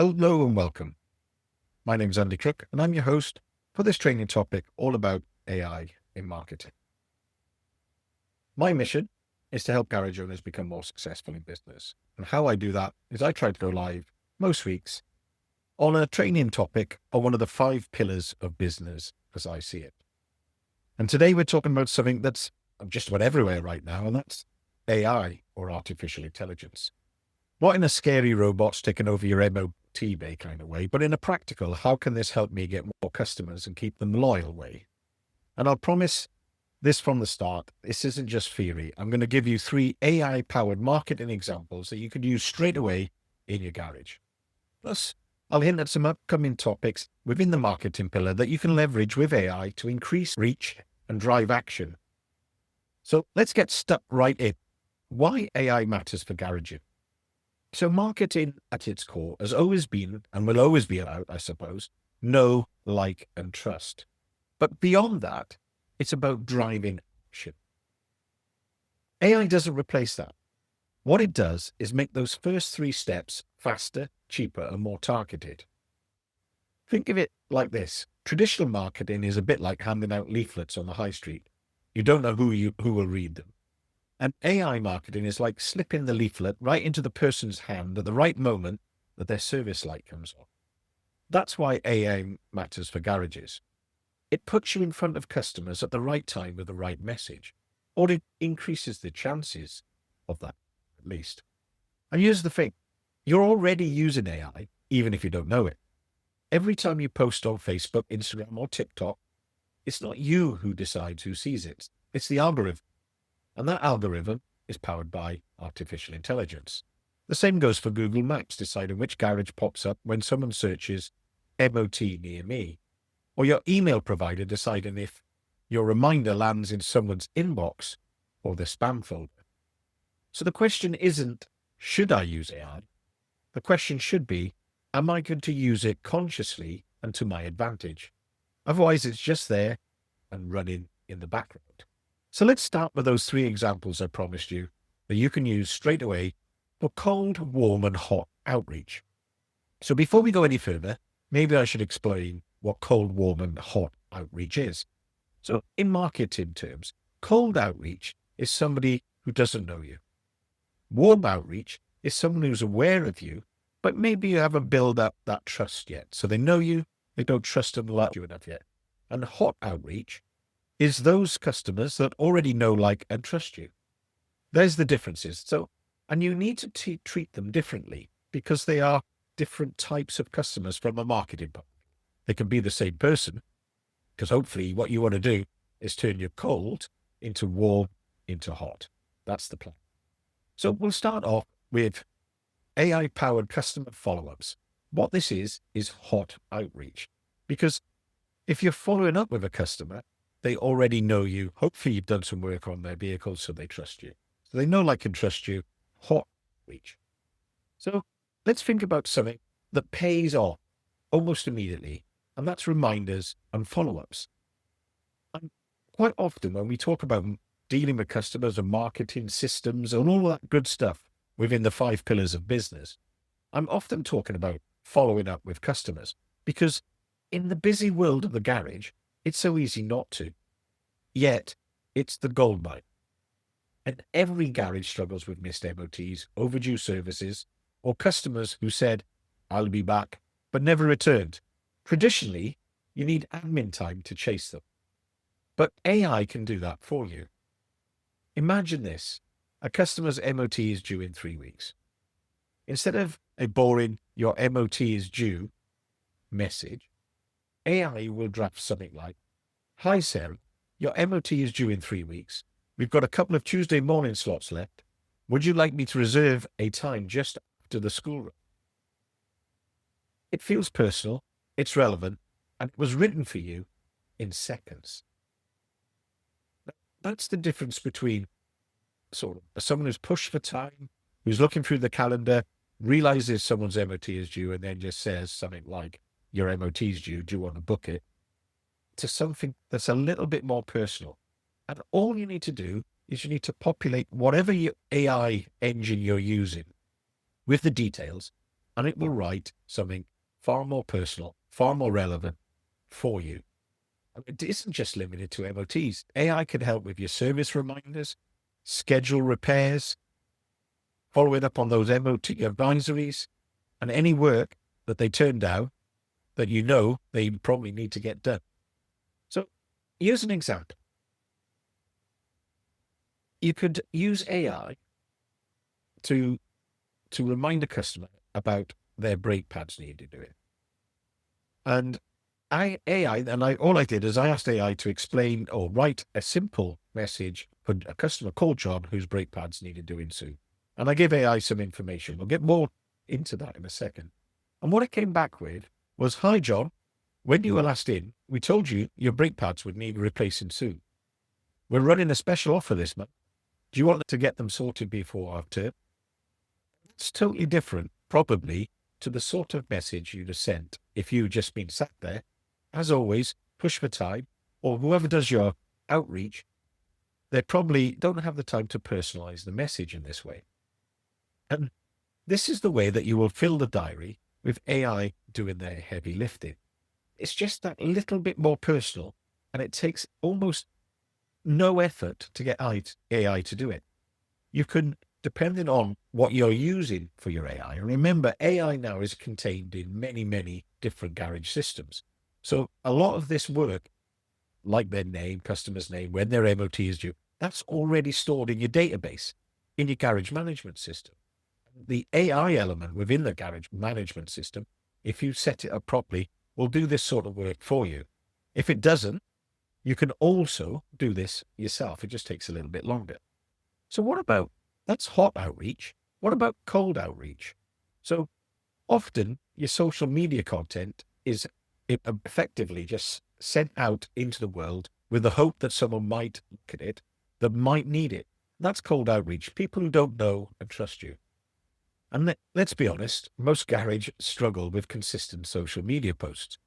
Hello and welcome. My name is Andy Crook and I'm your host for this training topic all about AI in marketing. My mission is to help garage owners become more successful in business. And how I do that is I try to go live most weeks on a training topic on one of the 5 pillars of business as I see it. And today we're talking about something that's just about everywhere right now, and that's AI, or artificial intelligence. Not in a scary robots taking over your MOT bay kind of way, but in a practical, how can this help me get more customers and keep them loyal way? And I'll promise this from the start, this isn't just theory. I'm going to give you 3 AI-powered marketing examples that you could use straight away in your garage. Plus, I'll hint at some upcoming topics within the marketing pillar that you can leverage with AI to increase reach and drive action. So let's get stuck right in. Why AI matters for garaging. So marketing at its core has always been, and will always be about, I suppose, know, like, and trust. But beyond that, it's about driving action. AI doesn't replace that. What it does is make those first 3 steps faster, cheaper, and more targeted. Think of it like this. Traditional marketing is a bit like handing out leaflets on the high street. You don't know who will read them. And AI marketing is like slipping the leaflet right into the person's hand at the right moment that their service light comes on. That's why AI matters for garages. It puts you in front of customers at the right time with the right message, or it increases the chances of that, at least. And here's the thing. You're already using AI, even if you don't know it. Every time you post on Facebook, Instagram, or TikTok, it's not you who decides who sees it. It's the algorithm. And that algorithm is powered by artificial intelligence. The same goes for Google Maps deciding which garage pops up when someone searches MOT near me, or your email provider deciding if your reminder lands in someone's inbox or the spam folder. So the question isn't, should I use AI? The question should be, am I going to use it consciously and to my advantage? Otherwise, it's just there and running in the background. So let's start with those 3 examples I promised you that you can use straight away for cold, warm, and hot outreach. So before we go any further, maybe I should explain what cold, warm, and hot outreach is. So in marketing terms, cold outreach is somebody who doesn't know you. Warm outreach is someone who's aware of you, but maybe you haven't built up that trust yet. So they know you, they don't trust and love you enough yet. And hot outreach is those customers that already know, like, and trust you. There's the differences. So, and you need to treat them differently because they are different types of customers from a marketing point. They can be the same person, because hopefully what you want to do is turn your cold into warm, into hot. That's the plan. So we'll start off with AI-powered customer follow-ups. What this is hot outreach, because if you're following up with a customer, they already know you. Hopefully you've done some work on their vehicles, so they trust you. So they know, like, and trust you. Hot outreach. So let's think about something that pays off almost immediately, and that's reminders and follow-ups. And quite often when we talk about dealing with customers and marketing systems and all that good stuff within the 5 pillars of business, I'm often talking about following up with customers, because in the busy world of the garage, it's so easy not to. Yet, it's the goldmine. And every garage struggles with missed MOTs, overdue services, or customers who said, I'll be back, but never returned. Traditionally, you need admin time to chase them. But AI can do that for you. Imagine this. A customer's MOT is due in 3 weeks. Instead of a boring, your MOT is due message, AI will draft something like, Hi, Sarah, your MOT is due in 3 weeks. We've got a couple of Tuesday morning slots left. Would you like me to reserve a time just after the school run? It feels personal, it's relevant, and it was written for you in seconds. That's the difference between sort of someone who's pushed for time, who's looking through the calendar, realizes someone's MOT is due, and then just says something like, your MOT is due, do you want to book it? To something that's a little bit more personal. And all you need to do is you need to populate whatever your AI engine you're using with the details and it will write something far more personal, far more relevant for you. It isn't just limited to MOTs. AI can help with your service reminders, schedule repairs, following up on those MOT advisories, and any work that they turn down that you know they probably need to get done. So here's an example. You could use AI to remind a customer about their brake pads needed doing. And all I did is I asked AI to explain or write a simple message for a customer called John whose brake pads needed doing soon. And I gave AI some information. We'll get more into that in a second. And what it came back with was, "Hi, John. When you were last in, we told you your brake pads would need replacing soon. We're running a special offer this month. Do you want to get them sorted before our term?" It's totally different, probably, to the sort of message you'd have sent if you'd just been sat there, as always, push for time, or whoever does your outreach, they probably don't have the time to personalize the message in this way. And this is the way that you will fill the diary with AI doing their heavy lifting. It's just that little bit more personal, and it takes almost no effort to get AI to do it. You can, depending on what you're using for your AI, and remember, AI now is contained in many, many different garage systems. So a lot of this work, like their name, customer's name, when their MOT is due, that's already stored in your database, in your garage management system. The AI element within the garage management system, if you set it up properly, will do this sort of work for you. If it doesn't, you can also do this yourself. It just takes a little bit longer. So what about, that's hot outreach. What about cold outreach? So often your social media content is effectively just sent out into the world with the hope that someone might look at it, that might need it. That's cold outreach. People who don't know and trust you. And let's be honest, most garage struggle with consistent social media posts.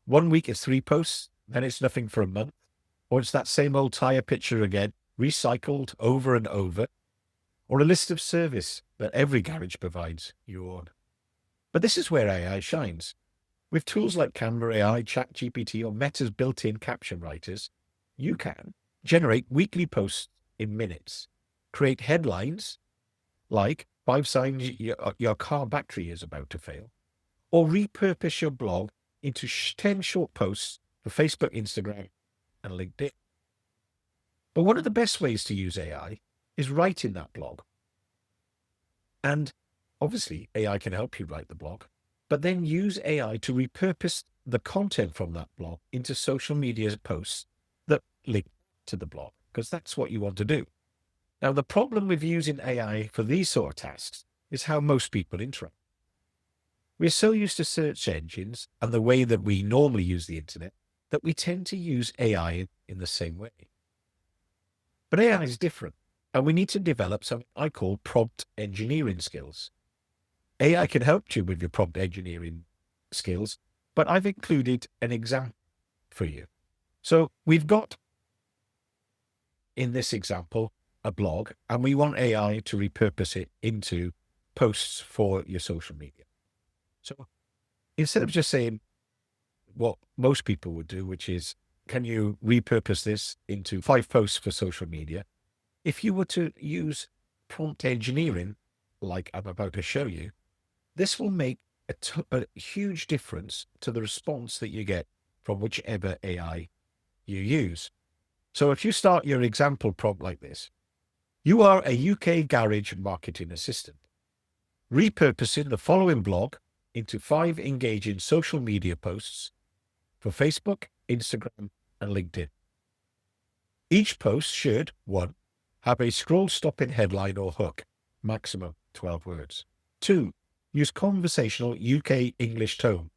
1 week it's 3 posts, then it's nothing for a month, or it's that same old tire picture again, recycled over and over, or a list of service that every garage provides you on. But this is where AI shines. With tools like Canva AI, ChatGPT, or Meta's built-in caption writers, you can generate weekly posts in minutes, create headlines like 5 signs your car battery is about to fail, or repurpose your blog into 10 short posts for Facebook, Instagram, and LinkedIn. But one of the best ways to use AI is writing that blog. And obviously, AI can help you write the blog, but then use AI to repurpose the content from that blog into social media posts that link to the blog, because that's what you want to do. Now, the problem with using AI for these sort of tasks is how most people interact. We're so used to search engines and the way that we normally use the internet that we tend to use AI in the same way. But AI is different, and we need to develop something I call prompt engineering skills. AI can help you with your prompt engineering skills, but I've included an example for you. So we've got, in this example, a blog, and we want AI to repurpose it into posts for your social media. So instead of just saying what most people would do, which is, can you repurpose this into 5 posts for social media? If you were to use prompt engineering, like I'm about to show you, this will make a huge difference to the response that you get from whichever AI you use. So if you start your example prompt like this, you are a UK garage marketing assistant, repurposing the following blog into 5 engaging social media posts for Facebook, Instagram, and LinkedIn. Each post should, 1, have a scroll-stopping headline or hook, maximum 12 words. 2, use conversational UK English tone,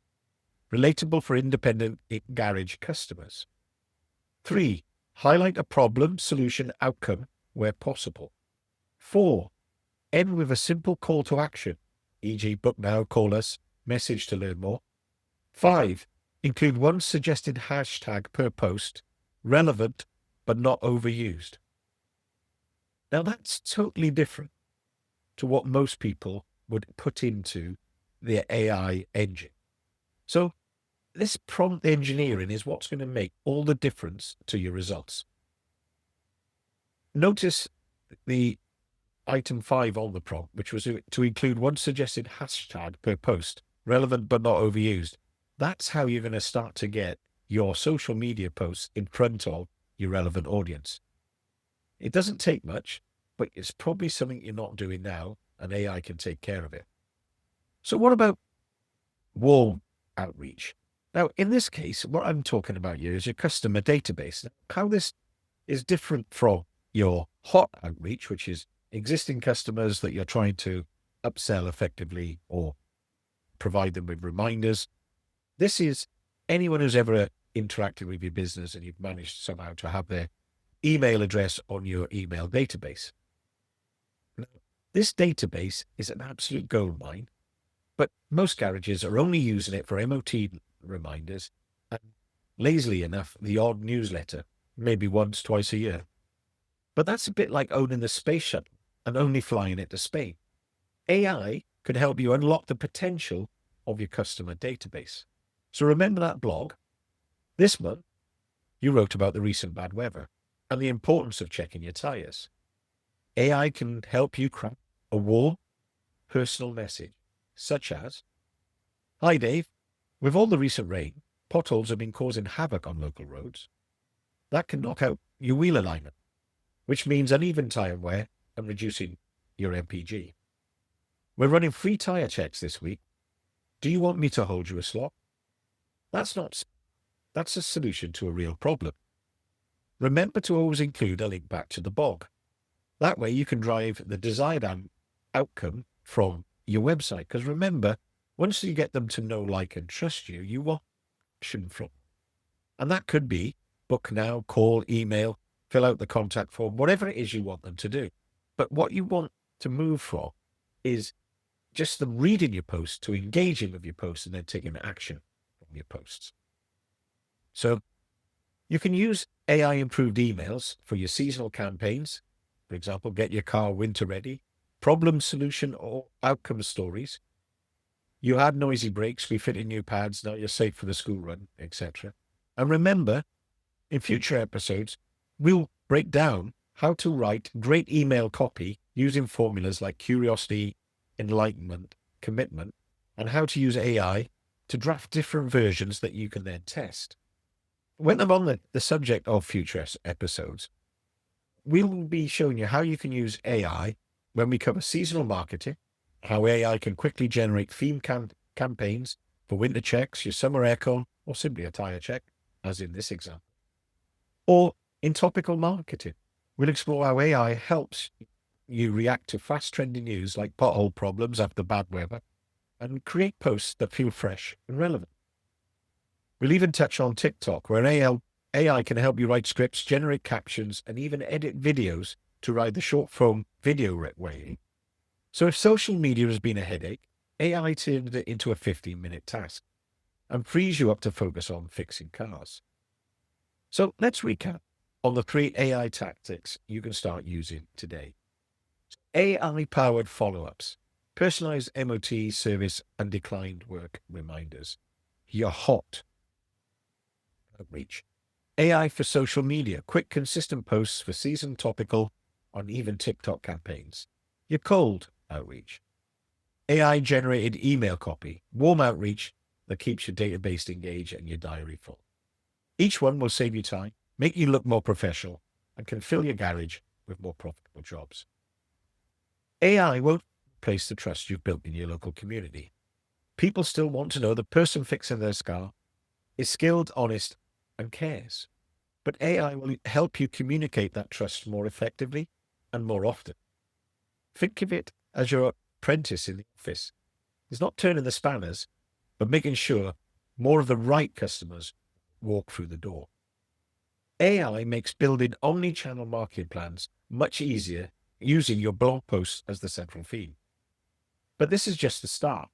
relatable for independent garage customers. 3, highlight a problem, solution, outcome where possible. 4, end with a simple call to action, e.g. book now, call us, message to learn more. 5, include 1 suggested hashtag per post, relevant but not overused. Now that's totally different to what most people would put into their AI engine. So this prompt engineering is what's going to make all the difference to your results. Notice the item 5 on the prompt, which was to include one suggested hashtag per post, relevant but not overused. That's how you're going to start to get your social media posts in front of your relevant audience. It doesn't take much, but it's probably something you're not doing now, and AI can take care of it. So what about warm outreach? Now, in this case, what I'm talking about here is your customer database. How this is different from your hot outreach, which is existing customers that you're trying to upsell effectively or provide them with reminders. This is anyone who's ever interacted with your business and you've managed somehow to have their email address on your email database. Now, this database is an absolute goldmine, but most garages are only using it for MOT reminders and, lazily enough, the odd newsletter, maybe once, twice a year. But that's a bit like owning the space shuttle and only flying it to Spain. AI could help you unlock the potential of your customer database. So remember that blog? This month, you wrote about the recent bad weather and the importance of checking your tires. AI can help you craft a warm, personal message, such as, "Hi Dave, with all the recent rain, potholes have been causing havoc on local roads. That can knock out your wheel alignment, which means uneven tire wear and reducing your MPG. We're running free tire checks this week. Do you want me to hold you a slot?" That's a solution to a real problem. Remember to always include a link back to the blog. That way you can drive the desired outcome from your website. Because remember, once you get them to know, like, and trust you, you want action from them. And that could be book now, call, email, fill out the contact form, whatever it is you want them to do. But what you want to move from is just them reading your posts to engaging with your posts and then taking action from your posts. So you can use AI improved emails for your seasonal campaigns. For example, get your car winter ready, problem solution or outcome stories. You had noisy brakes, we fit in new pads, now you're safe for the school run, etc. And remember, in future episodes, we'll break down how to write great email copy using formulas like curiosity, enlightenment, commitment, and how to use AI to draft different versions that you can then test. When I'm on the subject of future episodes, we'll be showing you how you can use AI when we cover seasonal marketing, how AI can quickly generate theme campaigns for winter checks, your summer aircon, or simply a tire check, as in this example. Or in topical marketing, we'll explore how AI helps you react to fast trending news like pothole problems after bad weather and create posts that feel fresh and relevant. We'll even touch on TikTok, where AI can help you write scripts, generate captions, and even edit videos to ride the short form video wave. So if social media has been a headache, AI turns it into a 15-minute task and frees you up to focus on fixing cars. So let's recap on the 3 AI tactics you can start using today. AI-powered follow-ups, personalized MOT service and declined work reminders. Your hot outreach. AI for social media, quick, consistent posts for season topical on even TikTok campaigns. Your cold outreach. AI-generated email copy, warm outreach that keeps your database engaged and your diary full. Each one will save you time, make you look more professional, and can fill your garage with more profitable jobs. AI won't replace the trust you've built in your local community. People still want to know the person fixing their car is skilled, honest, and cares. But AI will help you communicate that trust more effectively and more often. Think of it as your apprentice in the office. It's not turning the spanners, but making sure more of the right customers walk through the door. AI makes building omni-channel marketing plans much easier using your blog posts as the central theme. But this is just the start.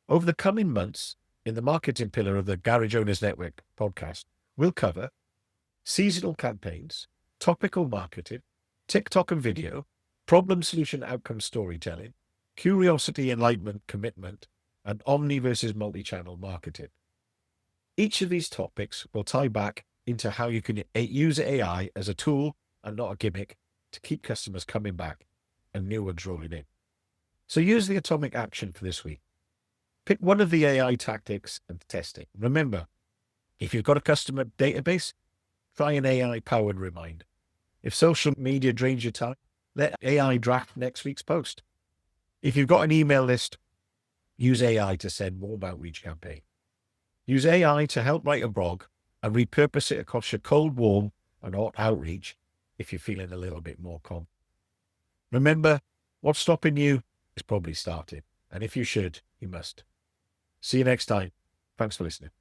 Over the coming months, in the marketing pillar of the Garage Owners Network podcast, we'll cover seasonal campaigns, topical marketing, TikTok and video, problem solution outcome storytelling, curiosity, enlightenment, commitment, and omni versus multi-channel marketing. Each of these topics will tie back into how you can use AI as a tool and not a gimmick to keep customers coming back and new ones rolling in. So use the atomic action for this week. Pick one of the AI tactics and test it. Remember, if you've got a customer database, try an AI-powered reminder. If social media drains your time, let AI draft next week's post. If you've got an email list, use AI to send warm outreach campaign. Use AI to help write a blog and repurpose it across your cold, warm, and hot outreach if you're feeling a little bit more calm. Remember, what's stopping you is probably started. And if you should, you must. See you next time. Thanks for listening.